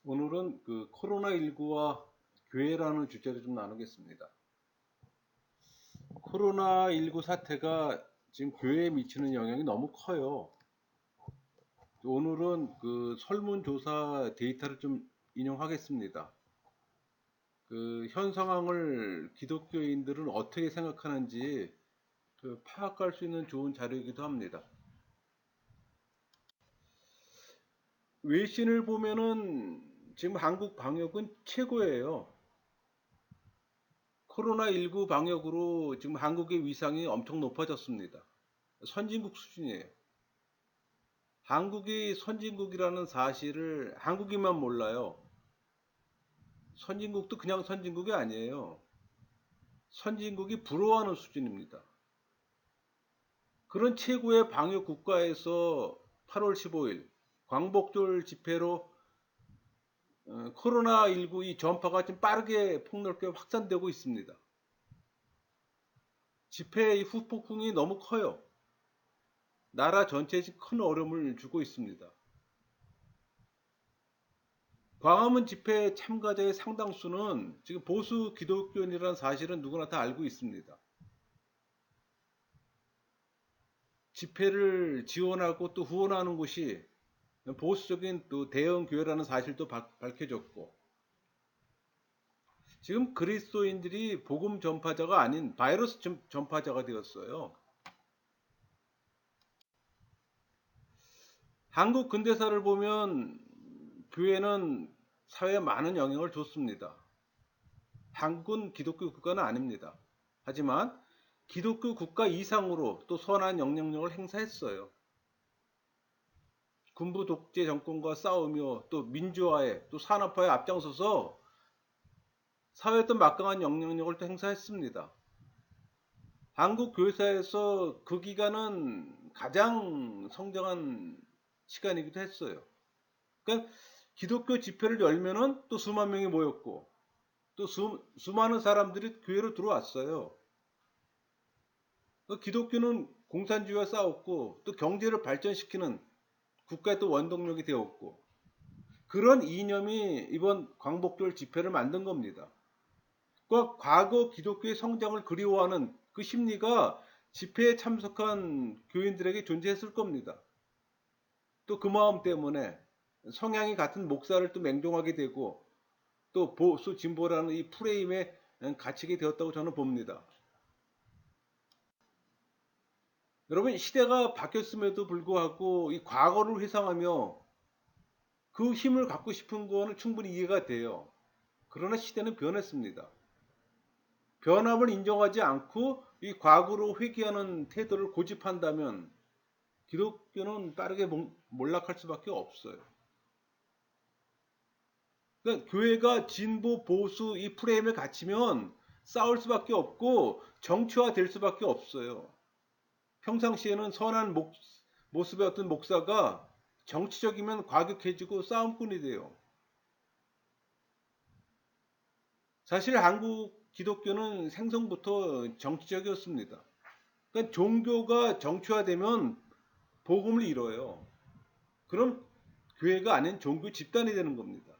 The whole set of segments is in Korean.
오늘은 그 코로나19와 교회라는 주제로 좀 나누겠습니다. 코로나19 사태가 지금 교회에 미치는 영향이 너무 커요. 오늘은 그 설문조사 데이터를 좀 인용하겠습니다. 그 현 상황을 기독교인들은 어떻게 생각하는지 그 파악할 수 있는 좋은 자료이기도 합니다. 외신을 보면은 지금 한국 방역은 최고예요. 코로나19 방역으로 지금 한국의 위상이 엄청 높아졌습니다. 선진국 수준이에요. 한국이 선진국이라는 사실을 한국인만 몰라요. 선진국도 그냥 선진국이 아니에요. 선진국이 부러워하는 수준입니다. 그런 최고의 방역 국가에서 8월 15일 광복절 집회로 코로나19 이 전파가 지금 빠르게 폭넓게 확산되고 있습니다. 집회의 후폭풍이 너무 커요. 나라 전체에 큰 어려움을 주고 있습니다. 광화문 집회 참가자의 상당수는 지금 보수 기독교인이라는 사실은 누구나 다 알고 있습니다. 집회를 지원하고 또 후원하는 곳이 보수적인 또 대형 교회라는 사실도 밝혀졌고, 지금 그리스도인들이 복음 전파자가 아닌 바이러스 전파자가 되었어요. 한국 근대사를 보면 교회는 사회에 많은 영향을 줬습니다. 한국은 기독교 국가는 아닙니다. 하지만 기독교 국가 이상으로 또 선한 영향력을 행사했어요. 군부 독재 정권과 싸우며 또 민주화에 또 산업화에 앞장서서 사회에 또 막강한 영향력을 또 행사했습니다. 한국 교회사에서 그 기간은 가장 성장한 시간이기도 했어요. 그러니까 기독교 집회를 열면은 또 수만 명이 모였고 또 수많은 사람들이 교회로 들어왔어요. 기독교는 공산주의와 싸웠고 또 경제를 발전시키는 국가의 또 원동력이 되었고 그런 이념이 이번 광복절 집회를 만든 겁니다. 그 과거 기독교의 성장을 그리워하는 그 심리가 집회에 참석한 교인들에게 존재했을 겁니다. 또 그 마음 때문에 성향이 같은 목사를 또 맹종하게 되고 또 보수 진보라는 이 프레임에 갇히게 되었다고 저는 봅니다. 여러분 시대가 바뀌었음에도 불구하고 이 과거를 회상하며 그 힘을 갖고 싶은 거는 충분히 이해가 돼요. 그러나 시대는 변했습니다. 변함을 인정하지 않고 이 과거로 회귀하는 태도를 고집한다면 기독교는 빠르게 몰락할 수밖에 없어요. 그러니까 교회가 진보 보수 이 프레임에 갇히면 싸울 수밖에 없고 정치화 될 수밖에 없어요. 평상시에는 선한 모습의 어떤 목사가 정치적이면 과격해지고 싸움꾼이 돼요. 사실 한국 기독교는 생성부터 정치적이었습니다. 그러니까 종교가 정치화되면 복음을 잃어요. 그럼 교회가 아닌 종교 집단이 되는 겁니다.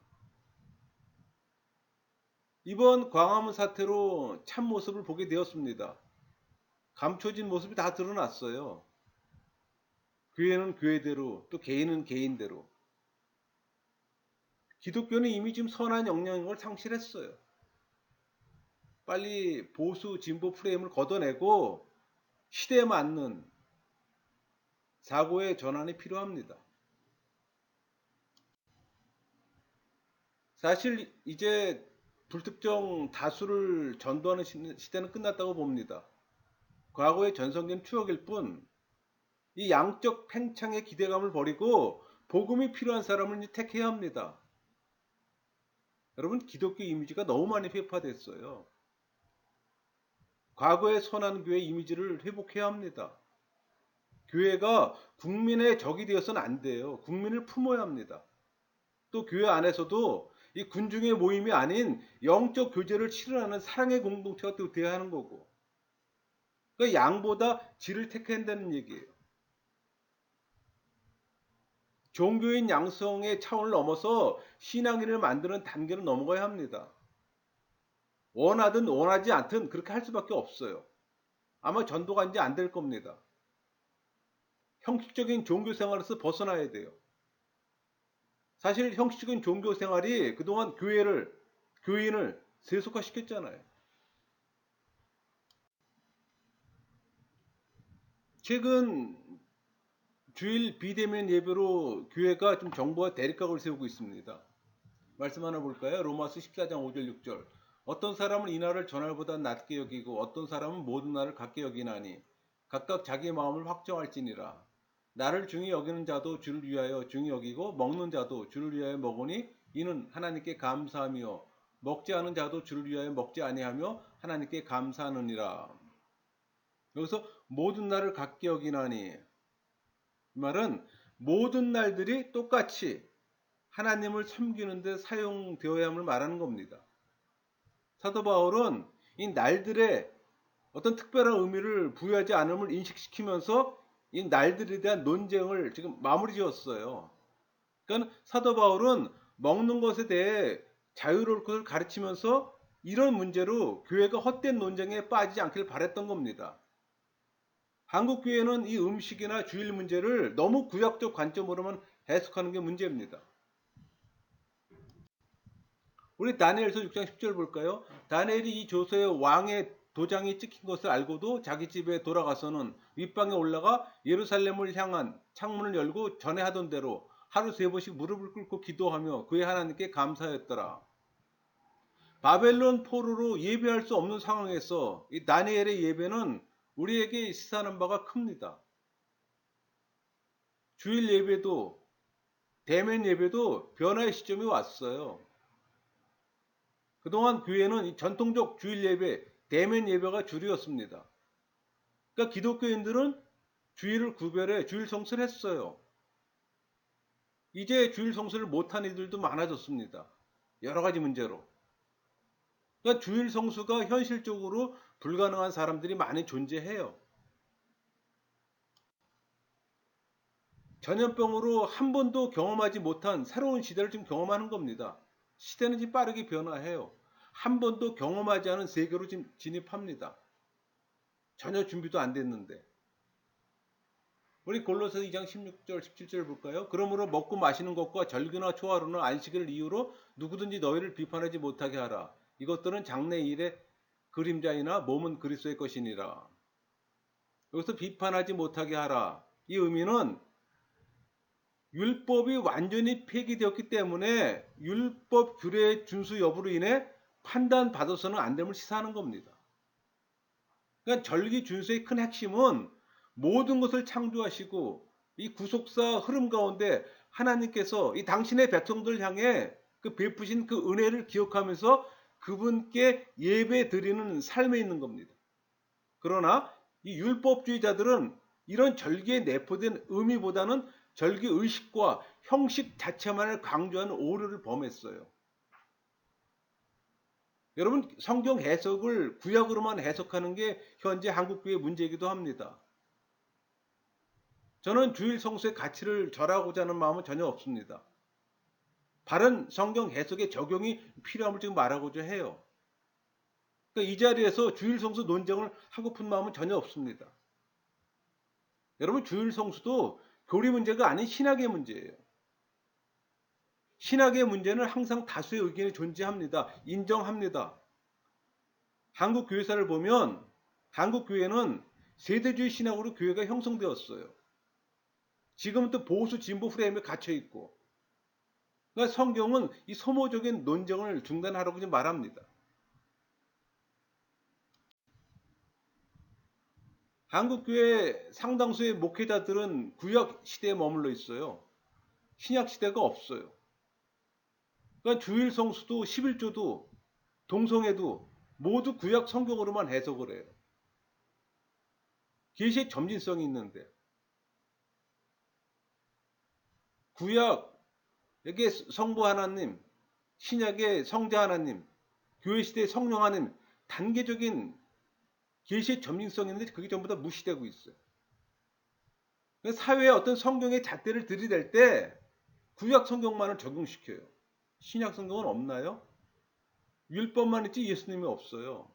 이번 광화문 사태로 참모습을 보게 되었습니다. 감춰진 모습이 다 드러났어요. 교회는 교회대로 또 개인은 개인대로. 기독교는 이미 지금 선한 영향력을 상실했어요. 빨리 보수 진보 프레임을 걷어내고 시대에 맞는 사고의 전환이 필요합니다. 사실 이제 불특정 다수를 전도하는 시대는 끝났다고 봅니다. 과거의 전성기는 추억일 뿐 이 양적 팽창의 기대감을 버리고 복음이 필요한 사람을 택해야 합니다. 여러분 기독교 이미지가 너무 많이 회파됐어요. 과거의 선한 교회 이미지를 회복해야 합니다. 교회가 국민의 적이 되어서는 안 돼요. 국민을 품어야 합니다. 또 교회 안에서도 이 군중의 모임이 아닌 영적 교제를 실현하는 사랑의 공동체가 또 되어야 하는 거고. 그러니까 양보다 질을 택해야 한다는 얘기예요. 종교인 양성의 차원을 넘어서 신앙인을 만드는 단계로 넘어가야 합니다. 원하든 원하지 않든 그렇게 할 수밖에 없어요. 아마 전도가 이제 안 될 겁니다. 형식적인 종교 생활에서 벗어나야 돼요. 사실 형식적인 종교 생활이 그동안 교인을 세속화시켰잖아요. 최근 주일 비대면 예배로 교회가 좀 정부와 대립각을 세우고 있습니다. 말씀 하나 볼까요? 로마서 14장 5절 6절. 어떤 사람은 이 날을 전날보다 낮게 여기고 어떤 사람은 모든 날을 같게 여기나니 각각 자기 마음을 확정할지니라. 나를 중히 여기는 자도 주를 위하여 중히 여기고 먹는 자도 주를 위하여 먹으니 이는 하나님께 감사하며 먹지 않은 자도 주를 위하여 먹지 아니하며 하나님께 감사하느니라. 여기서 모든 날을 같게 여기나니, 이 말은 모든 날들이 똑같이 하나님을 섬기는 데 사용되어야 함을 말하는 겁니다. 사도 바울은 이 날들에 어떤 특별한 의미를 부여하지 않음을 인식시키면서 이 날들에 대한 논쟁을 지금 마무리 지었어요. 그러니까 사도 바울은 먹는 것에 대해 자유로울 것을 가르치면서 이런 문제로 교회가 헛된 논쟁에 빠지지 않길 바랬던 겁니다. 한국 교회는 이 음식이나 주일 문제를 너무 구약적 관점으로만 해석하는 게 문제입니다. 우리 다니엘서 6장 10절 볼까요? 다니엘이 이 조서에 왕의 도장이 찍힌 것을 알고도 자기 집에 돌아가서는 윗방에 올라가 예루살렘을 향한 창문을 열고 전에 하던 대로 하루 3번씩 무릎을 꿇고 기도하며 그의 하나님께 감사했더라. 바벨론 포로로 예배할 수 없는 상황에서 이 다니엘의 예배는 우리에게 시사하는 바가 큽니다. 주일 예배도 대면 예배도 변화의 시점이 왔어요. 그동안 교회는 전통적 주일 예배, 대면 예배가 주류였습니다. 그러니까 기독교인들은 주일을 구별해 주일 성수를 했어요. 이제 주일 성수를 못한 이들도 많아졌습니다. 여러 가지 문제로. 그러니까 주일 성수가 현실적으로 불가능한 사람들이 많이 존재해요. 전염병으로 한 번도 경험하지 못한 새로운 시대를 지금 경험하는 겁니다. 시대는 지금 빠르게 변화해요. 한 번도 경험하지 않은 세계로 지금 진입합니다. 전혀 준비도 안 됐는데. 우리 골로새 2장 16절 17절 볼까요? 그러므로 먹고 마시는 것과 절기나 초하루나 안식을 이유로 누구든지 너희를 비판하지 못하게 하라. 이것들은 장래 일의 그림자이나 몸은 그리스도의 것이니라. 여기서 비판하지 못하게 하라. 이 의미는 율법이 완전히 폐기되었기 때문에 율법 규례의 준수 여부로 인해 판단받아서는 안 됨을 시사하는 겁니다. 그러니까 절기 준수의 큰 핵심은 모든 것을 창조하시고 이 구속사 흐름 가운데 하나님께서 이 당신의 백성들 향해 그 베푸신 그 은혜를 기억하면서 그분께 예배 드리는 삶에 있는 겁니다. 그러나 이 율법주의자들은 이런 절기에 내포된 의미보다는 절기 의식과 형식 자체만을 강조하는 오류를 범했어요. 여러분, 성경 해석을 구약으로만 해석하는 게 현재 한국교회 문제이기도 합니다. 저는 주일 성수의 가치를 절하고자 하는 마음은 전혀 없습니다. 바른 성경 해석의 적용이 필요함을 지금 말하고자 해요. 그러니까 이 자리에서 주일 성수 논쟁을 하고픈 마음은 전혀 없습니다. 여러분, 주일 성수도 교리 문제가 아닌 신학의 문제예요. 신학의 문제는 항상 다수의 의견이 존재합니다. 인정합니다. 한국 교회사를 보면 한국 교회는 세대주의 신학으로 교회가 형성되었어요. 지금은 또 보수 진보 프레임에 갇혀 있고, 그러니까 성경은 이 소모적인 논쟁을 중단하라고 좀 말합니다. 한국 교회 상당수의 목회자들은 구약 시대에 머물러 있어요. 신약 시대가 없어요. 그러니까 주일 성수도 11조도 동성애도 모두 구약 성경으로만 해석을 해요. 계시의 점진성이 있는데 구약에게 성부 하나님, 신약의 성자 하나님, 교회 시대의 성령 하나님, 단계적인 계시의 점진성이 있는데 그게 전부 다 무시되고 있어요. 사회에 어떤 성경의 잣대를 들이댈 때 구약 성경만을 적용시켜요. 신약 성경은 없나요? 율법만 있지 예수님이 없어요.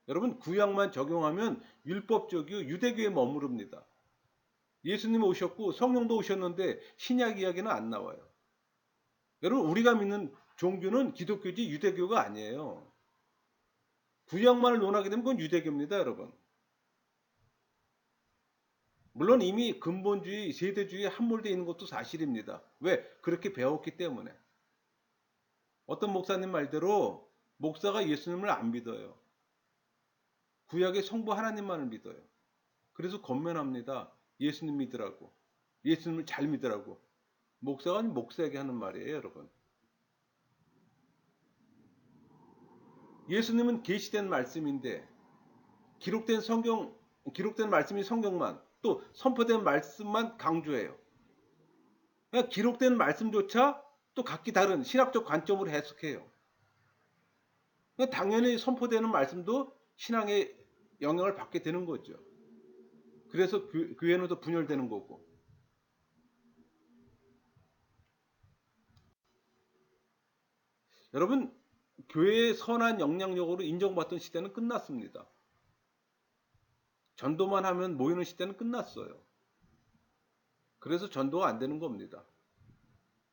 여러분 구약만 적용하면 율법적이요 유대교에 머무릅니다. 예수님 오셨고 성령도 오셨는데 신약 이야기는 안 나와요. 여러분 우리가 믿는 종교는 기독교지 유대교가 아니에요. 구약만을 논하게 되면 그건 유대교입니다, 여러분. 물론 이미 근본주의, 세대주의에 함몰되어 있는 것도 사실입니다. 왜? 그렇게 배웠기 때문에. 어떤 목사님 말대로 목사가 예수님을 안 믿어요. 구약의 성부 하나님만을 믿어요. 그래서 권면합니다. 예수님 믿으라고. 예수님을 잘 믿으라고. 목사가 목사에게 하는 말이에요, 여러분. 예수님은 계시된 말씀인데 기록된 말씀이 성경만 또 선포된 말씀만 강조해요. 그러니까 기록된 말씀조차 또 각기 다른 신학적 관점으로 해석해요. 그러니까 당연히 선포되는 말씀도 신앙의 영향을 받게 되는 거죠. 그래서 교회는 더 분열되는 거고. 여러분, 교회의 선한 영향력으로 인정받던 시대는 끝났습니다. 전도만 하면 모이는 시대는 끝났어요. 그래서 전도가 안 되는 겁니다.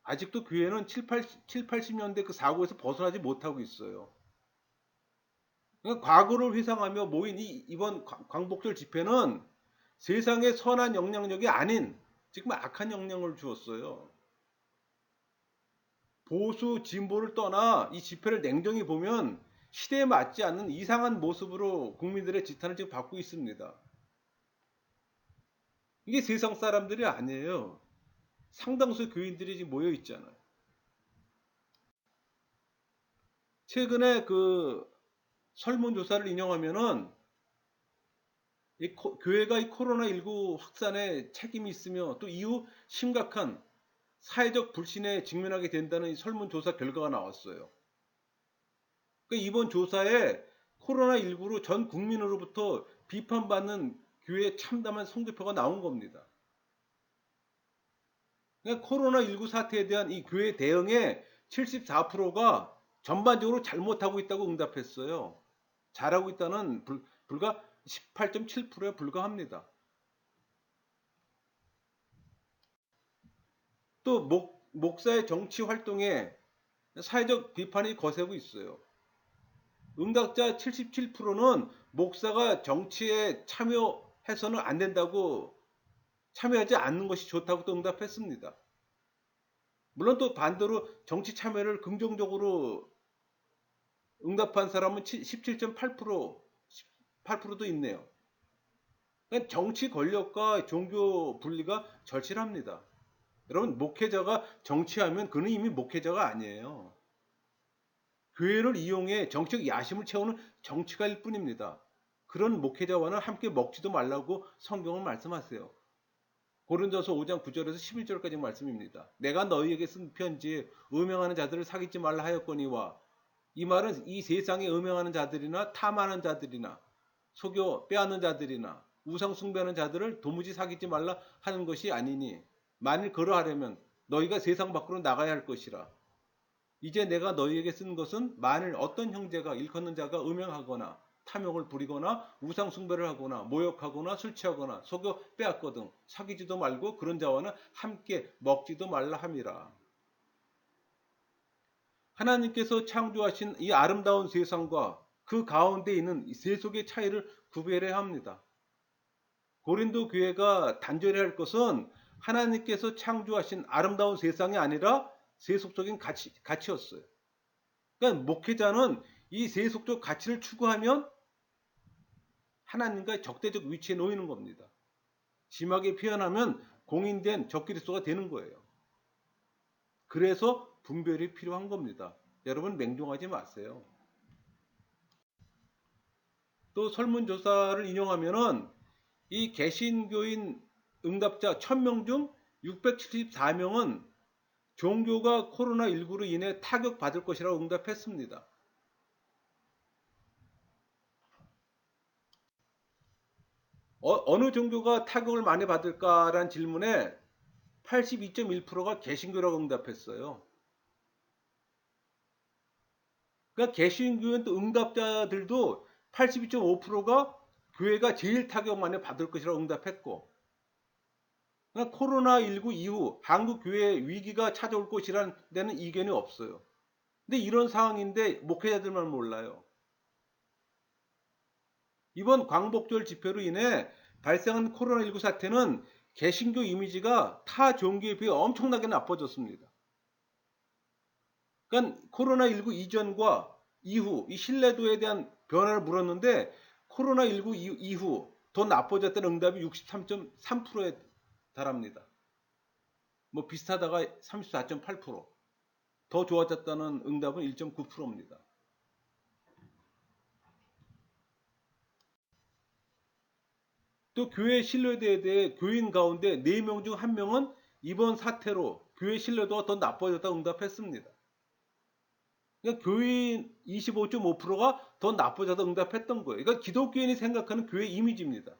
아직도 교회는 7, 80년대 그 사고에서 벗어나지 못하고 있어요. 그러니까 과거를 회상하며 모인 이번 광복절 집회는 세상의 선한 영향력이 아닌 지금 악한 영향을 주었어요. 보수 진보를 떠나 이 집회를 냉정히 보면 시대에 맞지 않는 이상한 모습으로 국민들의 지탄을 지금 받고 있습니다. 이게 세상 사람들이 아니에요. 상당수 교인들이 지금 모여 있잖아요. 최근에 그 설문조사를 인용하면은 교회가 이 코로나19 확산에 책임이 있으며 또 이후 심각한 사회적 불신에 직면하게 된다는 설문조사 결과가 나왔어요. 그러니까 이번 조사에 코로나19로 전 국민으로부터 비판받는 교회의 참담한 성적표가 나온 겁니다. 그러니까 코로나19 사태에 대한 이 교회 대응의 74%가 전반적으로 잘못하고 있다고 응답했어요. 잘하고 있다는 불과 18.7%에 불과합니다. 또 목사의 정치 활동에 사회적 비판이 거세고 있어요. 응답자 77%는 목사가 정치에 참여해서는 안 된다고 참여하지 않는 것이 좋다고 또 응답했습니다. 물론 또 반대로 정치 참여를 긍정적으로 응답한 사람은 17.8%, 8%도 있네요. 그러니까 정치 권력과 종교 분리가 절실합니다. 여러분 목회자가 정치하면 그는 이미 목회자가 아니에요. 교회를 이용해 정치적 야심을 채우는 정치가일 뿐입니다. 그런 목회자와는 함께 먹지도 말라고 성경은 말씀하세요. 고린도서 5장 9절에서 11절까지 말씀입니다. 내가 너희에게 쓴 편지에 음행하는 자들을 사귀지 말라 하였거니와 이 말은 이 세상에 음행하는 자들이나 탐하는 자들이나 속여 빼앗는 자들이나 우상 숭배하는 자들을 도무지 사귀지 말라 하는 것이 아니니 만일 그러하려면 너희가 세상 밖으로 나가야 할 것이라. 이제 내가 너희에게 쓴 것은 만일 어떤 형제가 일컫는 자가 음행하거나 탐욕을 부리거나 우상 숭배를 하거나 모욕하거나 술 취하거나 속여 빼앗거든 사귀지도 말고 그런 자와는 함께 먹지도 말라 함이라. 하나님께서 창조하신 이 아름다운 세상과 그 가운데 있는 이 세속의 차이를 구별해야 합니다. 고린도 교회가 단절해야 할 것은 하나님께서 창조하신 아름다운 세상이 아니라 세속적인 가치였어요. 그러니까 목회자는 이 세속적 가치를 추구하면 하나님과의 적대적 위치에 놓이는 겁니다. 심하게 표현하면 공인된 적그리스도가 되는 거예요. 그래서 분별이 필요한 겁니다. 여러분 맹종하지 마세요. 또 설문조사를 인용하면은 이 개신교인 응답자 1000명 중 674명은 종교가 코로나19로 인해 타격받을 것이라고 응답했습니다. 어느 종교가 타격을 많이 받을까라는 질문에 82.1%가 개신교라고 응답했어요. 그러니까 개신교인 또 응답자들도 82.5%가 교회가 제일 타격 많이 받을 것이라고 응답했고, 그러니까 코로나19 이후 한국 교회 위기가 찾아올 것이라는 데는 이견이 없어요. 근데 이런 상황인데 목회자들만 몰라요. 이번 광복절 집회로 인해 발생한 코로나19 사태는 개신교 이미지가 타 종교에 비해 엄청나게 나빠졌습니다. 그러니까 코로나19 이전과 이후 이 신뢰도에 대한 변화를 물었는데 코로나19 이후 더 나빠졌다는 응답이 63.3%에 달합니다. 뭐 비슷하다가 34.8%, 더 좋아졌다는 응답은 1.9%입니다. 또 교회 신뢰도에 대해 교인 가운데 4명 중 1명은 이번 사태로 교회 신뢰도가 더 나빠졌다고 응답했습니다. 그러니까 교인 25.5%가 더 나빠졌다고 응답했던 거예요. 그러니까 기독교인이 생각하는 교회 이미지입니다.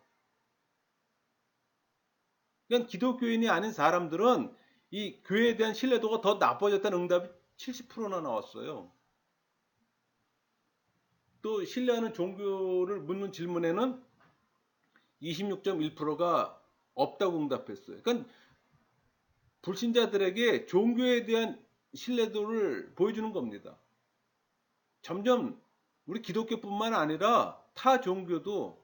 그러니까 기독교인이 아닌 사람들은 이 교회에 대한 신뢰도가 더 나빠졌다는 응답이 70%나 나왔어요. 또 신뢰하는 종교를 묻는 질문에는 26.1%가 없다고 응답했어요. 그러니까 불신자들에게 종교에 대한 신뢰도를 보여주는 겁니다. 점점 우리 기독교뿐만 아니라 타 종교도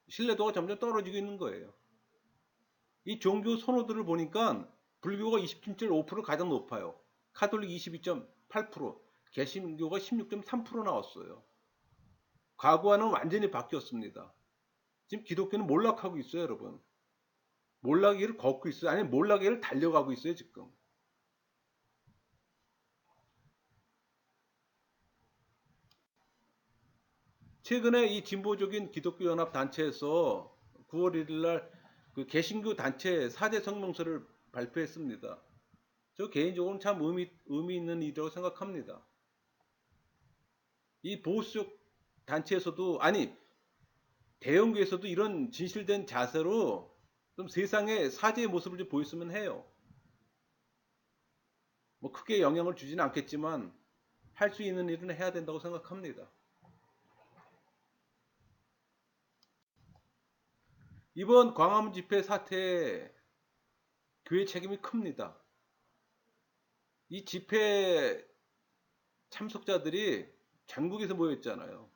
신뢰도가 점점 떨어지고 있는 거예요. 이 종교 선호도를 보니까 불교가 27.5% 가장 높아요. 카톨릭 22.8%, 개신교가 16.3% 나왔어요. 과거와는 완전히 바뀌었습니다. 지금 기독교는 몰락하고 있어요, 여러분. 몰락의 길을 걷고 있어요. 아니, 몰락의 길을 달려가고 있어요, 지금. 최근에 이 진보적인 기독교 연합 단체에서 9월 1일 날그 개신교 단체 사제 성명서를 발표했습니다. 저 개인적으로는 참 의미 있는 일이라고 생각합니다. 이 보수적 단체에서도, 아니, 대형교에서도 이런 진실된 자세로 좀 세상에 사제의 모습을 좀 보였으면 해요. 뭐 크게 영향을 주지는 않겠지만 할 수 있는 일은 해야 된다고 생각합니다. 이번 광화문 집회 사태에 교회 책임이 큽니다. 이 집회 참석자들이 전국에서 모였잖아요.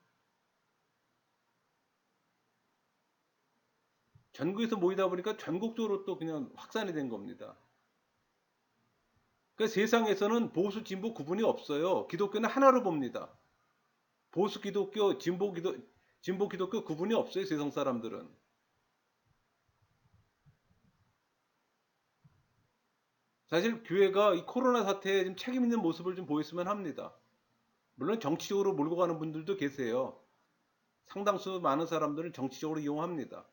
전국에서 모이다 보니까 전국적으로 또 그냥 확산이 된 겁니다. 그러니까 세상에서는 보수 진보 구분이 없어요. 기독교는 하나로 봅니다. 보수 기독교, 진보 기독교 구분이 없어요. 세상 사람들은. 사실 교회가 이 코로나 사태에 좀 책임 있는 모습을 좀 보였으면 합니다. 물론 정치적으로 몰고 가는 분들도 계세요. 상당수 많은 사람들은 정치적으로 이용합니다.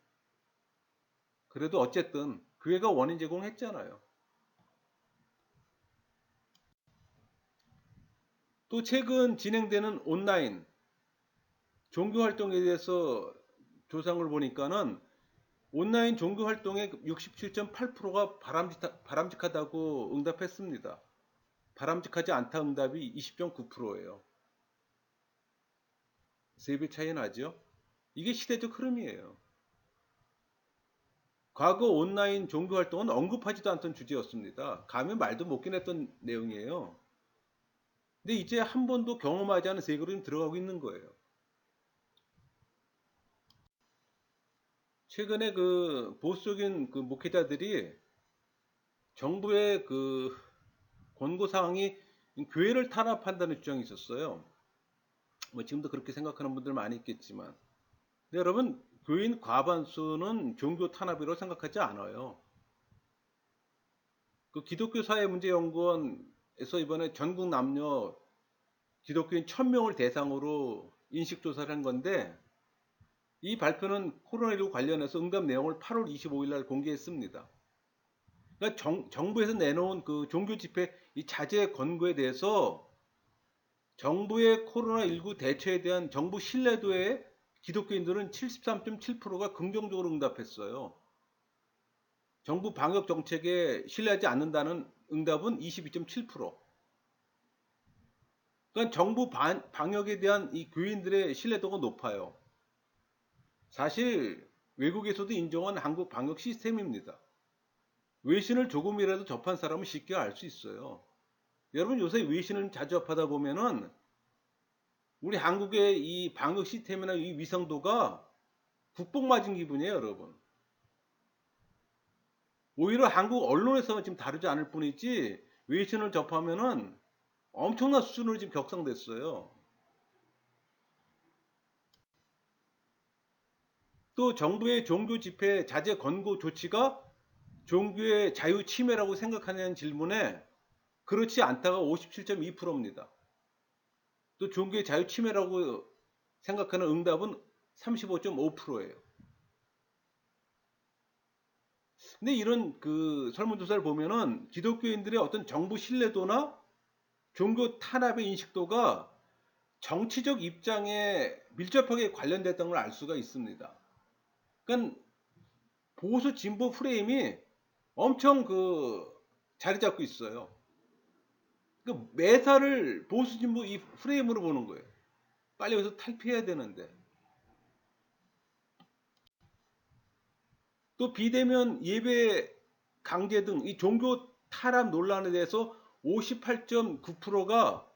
그래도 어쨌든 교회가 원인 제공했잖아요. 또 최근 진행되는 온라인 종교 활동에 대해서 조사를 보니까는 온라인 종교 활동의 67.8%가 바람직하다고 응답했습니다. 바람직하지 않다 응답이 20.9%예요. 3배 차이 나죠? 이게 시대적 흐름이에요. 과거 온라인 종교 활동은 언급하지도 않던 주제였습니다. 감히 말도 못 꺼냈던 내용이에요. 근데 이제 한 번도 경험하지 않은 세계로 들어가고 있는 거예요. 최근에 그 보수적인 그 목회자들이 정부의 그 권고 사항이 교회를 탄압한다는 주장이 있었어요. 뭐 지금도 그렇게 생각하는 분들 많이 있겠지만, 근데 여러분 교인 과반수는 종교 탄압이라고 생각하지 않아요. 그 기독교 사회문제연구원에서 이번에 전국 남녀 기독교인 1000명을 대상으로 인식조사를 한 건데, 이 발표는 코로나19 관련해서 응답 내용을 8월 25일 날 공개했습니다. 그러니까 정부에서 내놓은 그 종교 집회 이 자제 권고에 대해서 정부의 코로나19 대처에 대한 정부 신뢰도에 기독교인들은 73.7%가 긍정적으로 응답했어요. 정부 방역 정책에 신뢰하지 않는다는 응답은 22.7%. 그러니까 정부 방역에 대한 이 교인들의 신뢰도가 높아요. 사실 외국에서도 인정한 한국 방역 시스템입니다. 외신을 조금이라도 접한 사람은 쉽게 알 수 있어요. 여러분 요새 외신을 자주 접하다 보면은 우리 한국의 이 방역 시스템이나 이 위상도가 국뽕 맞은 기분이에요, 여러분. 오히려 한국 언론에서만 지금 다루지 않을 뿐이지 외신을 접하면은 엄청난 수준으로 지금 격상됐어요. 또 정부의 종교 집회 자제 권고 조치가 종교의 자유 침해라고 생각하냐는 질문에 그렇지 않다가 57.2%입니다. 또 종교의 자유 침해라고 생각하는 응답은 35.5%예요. 근데 이런 그 설문조사를 보면은 기독교인들의 어떤 정부 신뢰도나 종교 탄압의 인식도가 정치적 입장에 밀접하게 관련됐던 걸 알 수가 있습니다. 그러니까 보수 진보 프레임이 엄청 그 자리 잡고 있어요. 그 매사를 보수 진보 이 프레임으로 보는 거예요. 빨리 여기서 탈피해야 되는데. 또 비대면 예배 강제 등 이 종교 탄압 논란에 대해서 58.9%가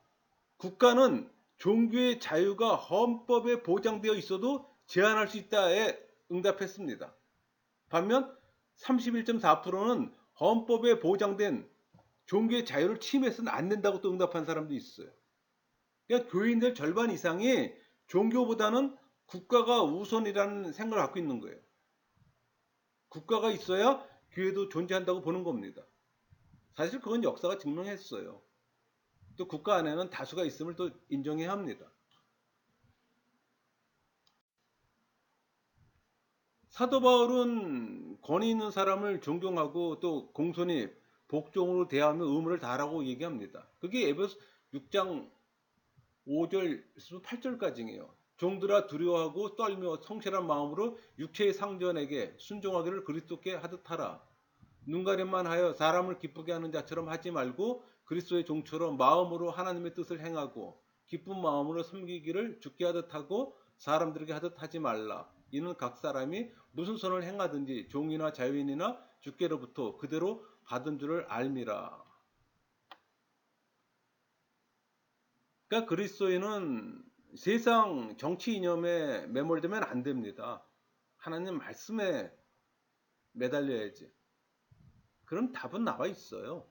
국가는 종교의 자유가 헌법에 보장되어 있어도 제한할 수 있다에 응답했습니다. 반면 31.4%는 헌법에 보장된 종교의 자유를 침해해서는 안 된다고 또 응답한 사람도 있어요. 그러니까 교인들 절반 이상이 종교보다는 국가가 우선이라는 생각을 갖고 있는 거예요. 국가가 있어야 교회도 존재한다고 보는 겁니다. 사실 그건 역사가 증명했어요. 또 국가 안에는 다수가 있음을 또 인정해야 합니다. 사도 바울은 권위 있는 사람을 존경하고 또 공손히 복종으로 대하며 의무를 다하라고 얘기합니다. 그게 에베소 6장 5절에서 8절까지예요. 종들아 두려워하고 떨며 성실한 마음으로 육체의 상전에게 순종하기를 그리스도께 하듯 하라. 눈가림만 하여 사람을 기쁘게 하는 자처럼 하지 말고 그리스도의 종처럼 마음으로 하나님의 뜻을 행하고 기쁜 마음으로 섬기기를 주께 하듯 하고 사람들에게 하듯 하지 말라. 이는 각 사람이 무슨 선을 행하든지 종이나 자유인이나 주께로부터 그대로 받은 줄을 알미라. 그러니까 그리스도인은 세상 정치 이념에 매몰되면 안 됩니다. 하나님 말씀에 매달려야지. 그럼 답은 나와 있어요.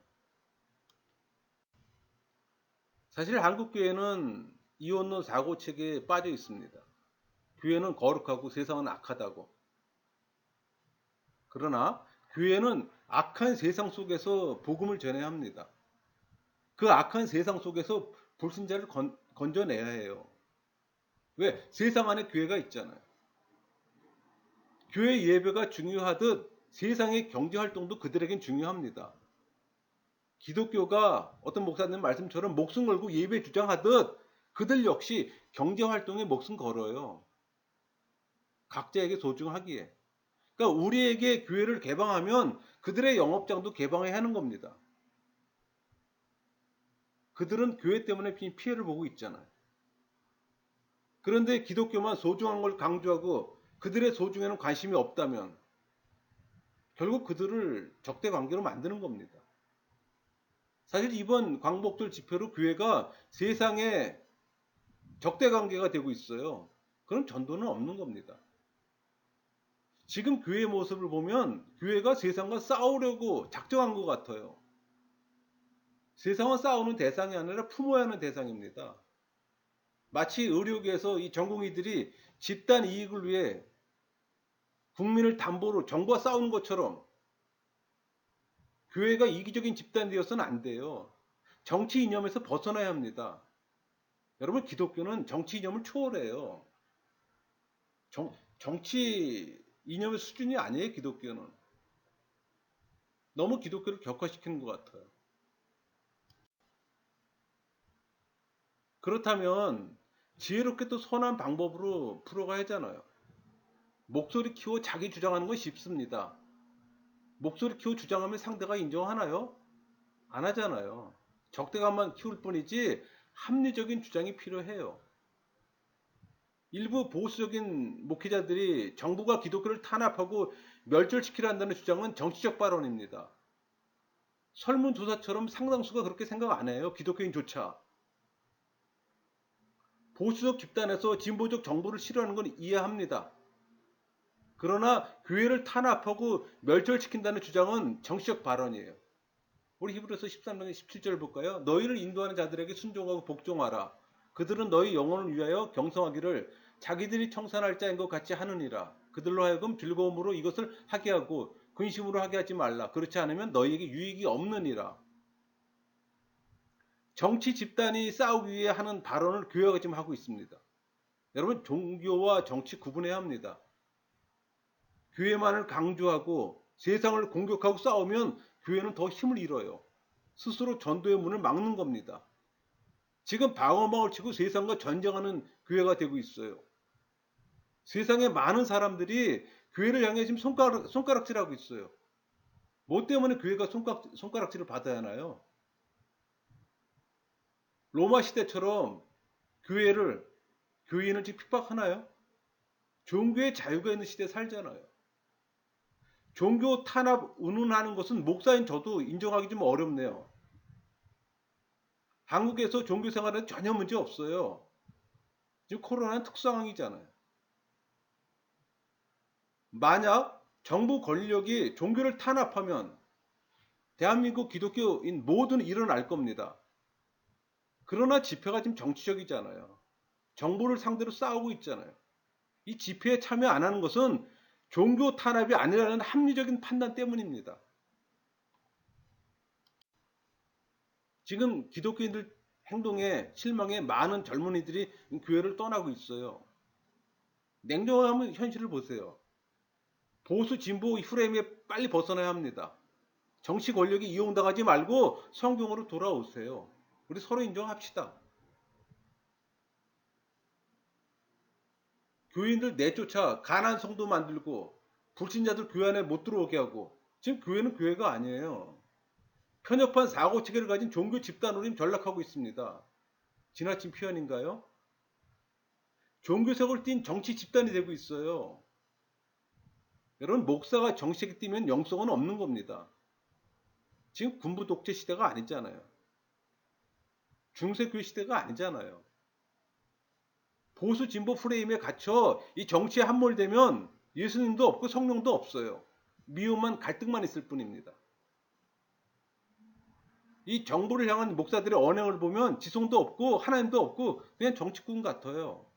사실 한국 교회는 이혼론 사고책에 빠져 있습니다. 교회는 거룩하고 세상은 악하다고. 그러나 교회는 악한 세상 속에서 복음을 전해야 합니다. 그 악한 세상 속에서 불신자를 건져내야 해요. 왜? 세상 안에 교회가 있잖아요. 교회 예배가 중요하듯 세상의 경제 활동도 그들에겐 중요합니다. 기독교가 어떤 목사님 말씀처럼 목숨 걸고 예배 주장하듯 그들 역시 경제 활동에 목숨 걸어요. 각자에게 소중하기에. 그러니까 우리에게 교회를 개방하면 그들의 영업장도 개방해야 하는 겁니다. 그들은 교회 때문에 피해를 보고 있잖아요. 그런데 기독교만 소중한 걸 강조하고 그들의 소중에는 관심이 없다면 결국 그들을 적대 관계로 만드는 겁니다. 사실 이번 광복절 집회로 교회가 세상에 적대 관계가 되고 있어요. 그런 전도는 없는 겁니다. 지금 교회의 모습을 보면 교회가 세상과 싸우려고 작정한 것 같아요. 세상과 싸우는 대상이 아니라 품어야 하는 대상입니다. 마치 의료계에서 이 전공의들이 집단 이익을 위해 국민을 담보로 정부와 싸우는 것처럼 교회가 이기적인 집단이 되어서는 안 돼요. 정치 이념에서 벗어나야 합니다. 여러분 기독교는 정치 이념을 초월해요. 정치 이념의 수준이 아니에요 기독교는. 너무 기독교를 격화시키는 것 같아요. 그렇다면 지혜롭게 또 선한 방법으로 풀어가야 하잖아요. 목소리 키워 자기 주장하는 건 쉽습니다. 목소리 키워 주장하면 상대가 인정하나요? 안 하잖아요. 적대감만 키울 뿐이지 합리적인 주장이 필요해요. 일부 보수적인 목회자들이 정부가 기독교를 탄압하고 멸절시키려 한다는 주장은 정치적 발언입니다. 설문조사처럼 상당수가 그렇게 생각 안 해요. 기독교인조차. 보수적 집단에서 진보적 정부를 싫어하는 건 이해합니다. 그러나 교회를 탄압하고 멸절시킨다는 주장은 정치적 발언이에요. 우리 히브리서 13장 17절 볼까요? 너희를 인도하는 자들에게 순종하고 복종하라. 그들은 너희 영혼을 위하여 경성하기를 자기들이 청산할 자인 것 같이 하느니라. 그들로 하여금 즐거움으로 이것을 하게 하고 근심으로 하게 하지 말라. 그렇지 않으면 너희에게 유익이 없느니라. 정치 집단이 싸우기 위해 하는 발언을 교회가 지금 하고 있습니다. 여러분, 종교와 정치 구분해야 합니다. 교회만을 강조하고 세상을 공격하고 싸우면 교회는 더 힘을 잃어요. 스스로 전도의 문을 막는 겁니다. 지금 방어막을 치고 세상과 전쟁하는 교회가 되고 있어요. 세상에 많은 사람들이 교회를 향해 지금 손가락질하고 있어요. 뭐 때문에 교회가 손가락질을 받아야 하나요? 로마 시대처럼 교인을 지금 핍박하나요? 종교의 자유가 있는 시대에 살잖아요. 종교 탄압 운운하는 것은 목사인 저도 인정하기 좀 어렵네요. 한국에서 종교 생활은 전혀 문제 없어요. 지금 코로나는 특수상황이잖아요. 만약 정부 권력이 종교를 탄압하면 대한민국 기독교인 모두는 일어날 겁니다. 그러나 집회가 지금 정치적이잖아요. 정부를 상대로 싸우고 있잖아요. 이 집회에 참여 안 하는 것은 종교 탄압이 아니라는 합리적인 판단 때문입니다. 지금 기독교인들 행동에 실망해 많은 젊은이들이 교회를 떠나고 있어요. 냉정하면 현실을 보세요. 보수 진보 프레임에 빨리 벗어나야 합니다. 정치 권력이 이용당하지 말고 성경으로 돌아오세요. 우리 서로 인정합시다. 교인들 내쫓아 가난 성도 만들고 불신자들 교회 안에 못 들어오게 하고 지금 교회는 교회가 아니에요. 편협한 사고체계를 가진 종교 집단으로 지금 전락하고 있습니다. 지나친 표현인가요? 종교색을 띤 정치 집단이 되고 있어요. 여러분, 목사가 정치색이 띠면 영성은 없는 겁니다. 지금 군부 독재 시대가 아니잖아요. 중세교회 시대가 아니잖아요. 보수 진보 프레임에 갇혀 이 정치에 함몰되면 예수님도 없고 성령도 없어요. 미움만 갈등만 있을 뿐입니다. 이 정부를 향한 목사들의 언행을 보면 지성도 없고 하나님도 없고 그냥 정치꾼 같아요.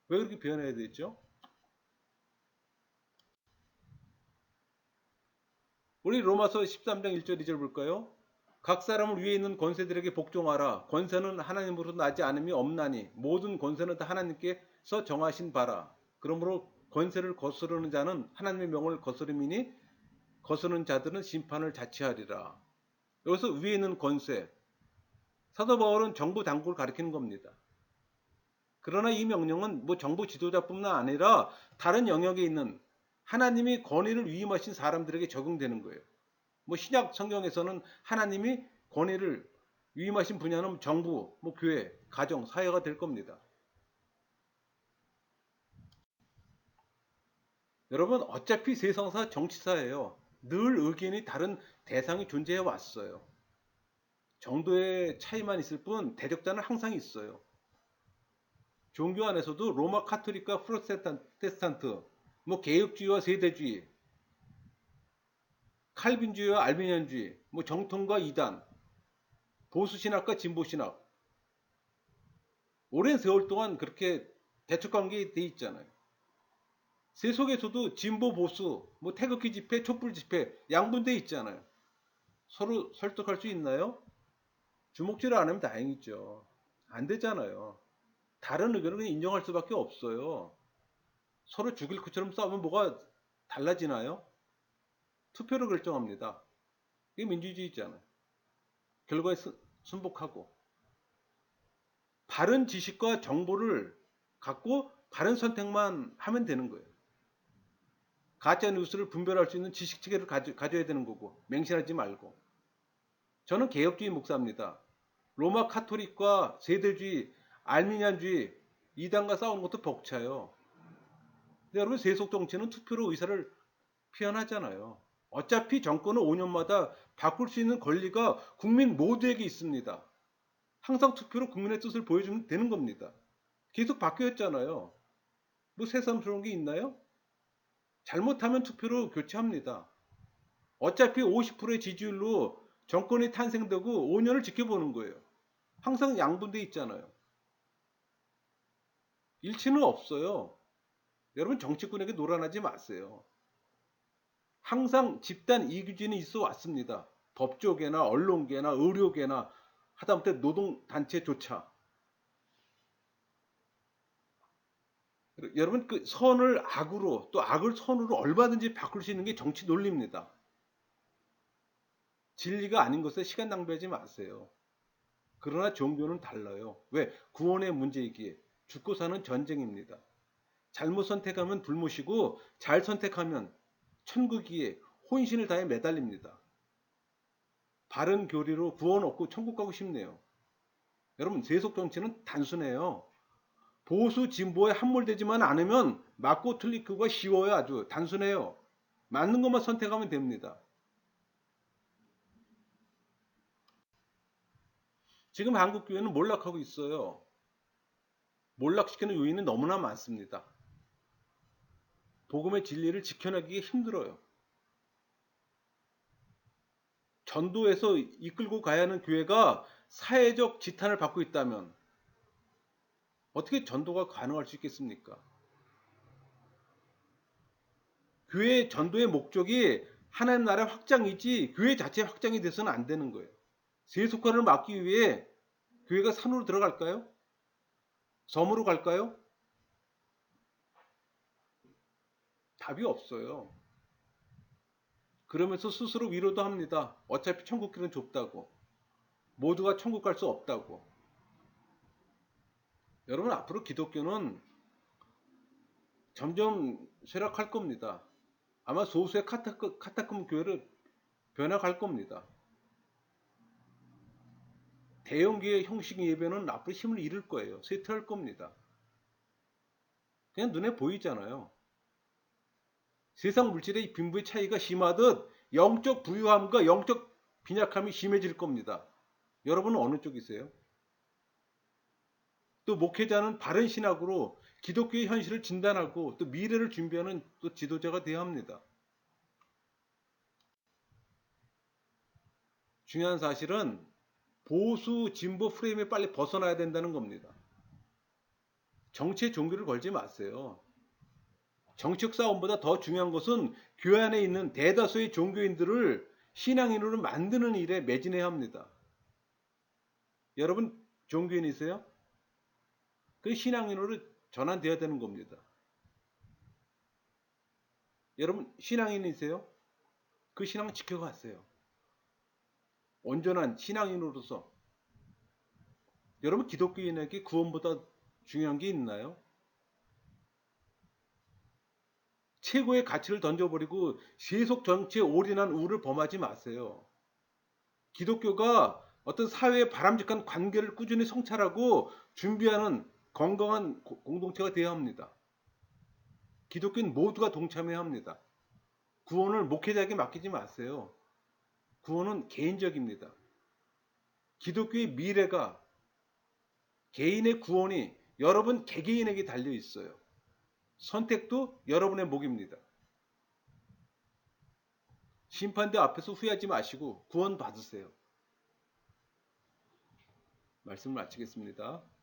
왜 그렇게 표현해야 되죠? 우리 로마서 13장 1절 2절 볼까요? 각 사람을 위에 있는 권세들에게 복종하라. 권세는 하나님으로부터 나지 않음이 없나니 모든 권세는 다 하나님께서 정하신 바라. 그러므로 권세를 거스르는 자는 하나님의 명을 거스름이니 거스르는 자들은 심판을 자취하리라. 여기서 위에 있는 권세, 사도 바울은 정부 당국을 가리키는 겁니다. 그러나 이 명령은 뭐 정부 지도자뿐만 아니라 다른 영역에 있는 하나님이 권위를 위임하신 사람들에게 적용되는 거예요. 뭐 신약 성경에서는 하나님이 권위를 위임하신 분야는 정부, 뭐 교회, 가정, 사회가 될 겁니다. 여러분, 어차피 세상사 정치사예요. 늘 의견이 다른 대상이 존재해 왔어요. 정도의 차이만 있을 뿐 대적자는 항상 있어요. 종교 안에서도 로마 카톨릭과 프로테스탄트, 뭐 개혁주의와 세대주의, 칼빈주의와 알비니안주의, 뭐 정통과 이단, 보수신학과 진보신학, 오랜 세월 동안 그렇게 대척관계에 돼 있잖아요. 세속에서도 진보 보수, 뭐 태극기 집회, 촛불 집회 양분돼 있잖아요. 서로 설득할 수 있나요? 주목질을 안 하면 다행이죠. 안 되잖아요. 다른 의견을 그냥 인정할 수밖에 없어요. 서로 죽일 것처럼 싸우면 뭐가 달라지나요? 투표로 결정합니다. 이게 민주주의잖아요. 결과에 순복하고 바른 지식과 정보를 갖고 바른 선택만 하면 되는 거예요. 가짜 뉴스를 분별할 수 있는 지식 체계를 가져야 되는 거고, 맹신하지 말고. 저는 개혁주의 목사입니다. 로마 카톨릭과 세대주의, 알미니안주의 이단과 싸우는 것도 벅차요. 근데 여러분, 세속 정치는 투표로 의사를 표현하잖아요. 어차피 정권은 5년마다 바꿀 수 있는 권리가 국민 모두에게 있습니다. 항상 투표로 국민의 뜻을 보여주면 되는 겁니다. 계속 바뀌었잖아요. 뭐 새삼스러운 게 있나요? 잘못하면 투표로 교체합니다. 어차피 50%의 지지율로 정권이 탄생되고 5년을 지켜보는 거예요. 항상 양분돼 있잖아요. 일치는 없어요. 여러분, 정치꾼에게 놀아나지 마세요. 항상 집단 이기주의는 있어 왔습니다. 법조계나 언론계나 의료계나 하다못해 노동단체조차. 여러분, 그 선을 악으로 또 악을 선으로 얼마든지 바꿀 수 있는 게 정치 논리입니다. 진리가 아닌 것에 시간 낭비하지 마세요. 그러나 종교는 달라요. 왜? 구원의 문제이기에. 죽고 사는 전쟁입니다. 잘못 선택하면 불못이고 잘 선택하면 천국이에 혼신을 다해 매달립니다. 바른 교리로 구원 얻고 천국 가고 싶네요. 여러분, 세속 정치는 단순해요. 보수 진보에 함몰되지만 않으면 맞고 틀리기가 쉬워요. 아주 단순해요. 맞는 것만 선택하면 됩니다. 지금 한국 교회는 몰락하고 있어요. 몰락시키는 요인은 너무나 많습니다. 복음의 진리를 지켜내기 힘들어요. 전도에서 이끌고 가야 하는 교회가 사회적 지탄을 받고 있다면 어떻게 전도가 가능할 수 있겠습니까? 교회 전도의 목적이 하나님 나라의 확장이지 교회 자체 확장이 돼서는 안 되는 거예요. 세속화를 막기 위해 교회가 산으로 들어갈까요? 섬으로 갈까요? 답이 없어요. 그러면서 스스로 위로도 합니다. 어차피 천국길은 좁다고. 모두가 천국 갈 수 없다고. 여러분, 앞으로 기독교는 점점 쇠락할 겁니다. 아마 소수의 카타콤 교회를 변화갈 겁니다. 대형교회 형식 예배는 앞으로 힘을 잃을 거예요. 쇠퇴할 겁니다. 그냥 눈에 보이잖아요. 세상 물질의 빈부의 차이가 심하듯 영적 부유함과 영적 빈약함이 심해질 겁니다. 여러분은 어느 쪽이세요? 또 목회자는 바른 신학으로 기독교의 현실을 진단하고 또 미래를 준비하는 또 지도자가 되어야 합니다. 중요한 사실은 보수 진보 프레임에 빨리 벗어나야 된다는 겁니다. 정치에 종교를 걸지 마세요. 정치적 싸움보다 더 중요한 것은 교회 안에 있는 대다수의 종교인들을 신앙인으로 만드는 일에 매진해야 합니다. 여러분, 종교인이세요? 그 신앙인으로 전환되어야 되는 겁니다. 여러분, 신앙인이세요? 그 신앙 지켜가세요. 온전한 신앙인으로서. 여러분, 기독교인에게 구원보다 중요한 게 있나요? 최고의 가치를 던져버리고 세속 정치에 올인한 우를 범하지 마세요. 기독교가 어떤 사회의 바람직한 관계를 꾸준히 성찰하고 준비하는 건강한 공동체가 되어야 합니다. 기독교인 모두가 동참해야 합니다. 구원을 목회자에게 맡기지 마세요. 구원은 개인적입니다. 기독교의 미래가, 개인의 구원이 여러분 개개인에게 달려 있어요. 선택도 여러분의 몫입니다. 심판대 앞에서 후회하지 마시고 구원 받으세요. 말씀을 마치겠습니다.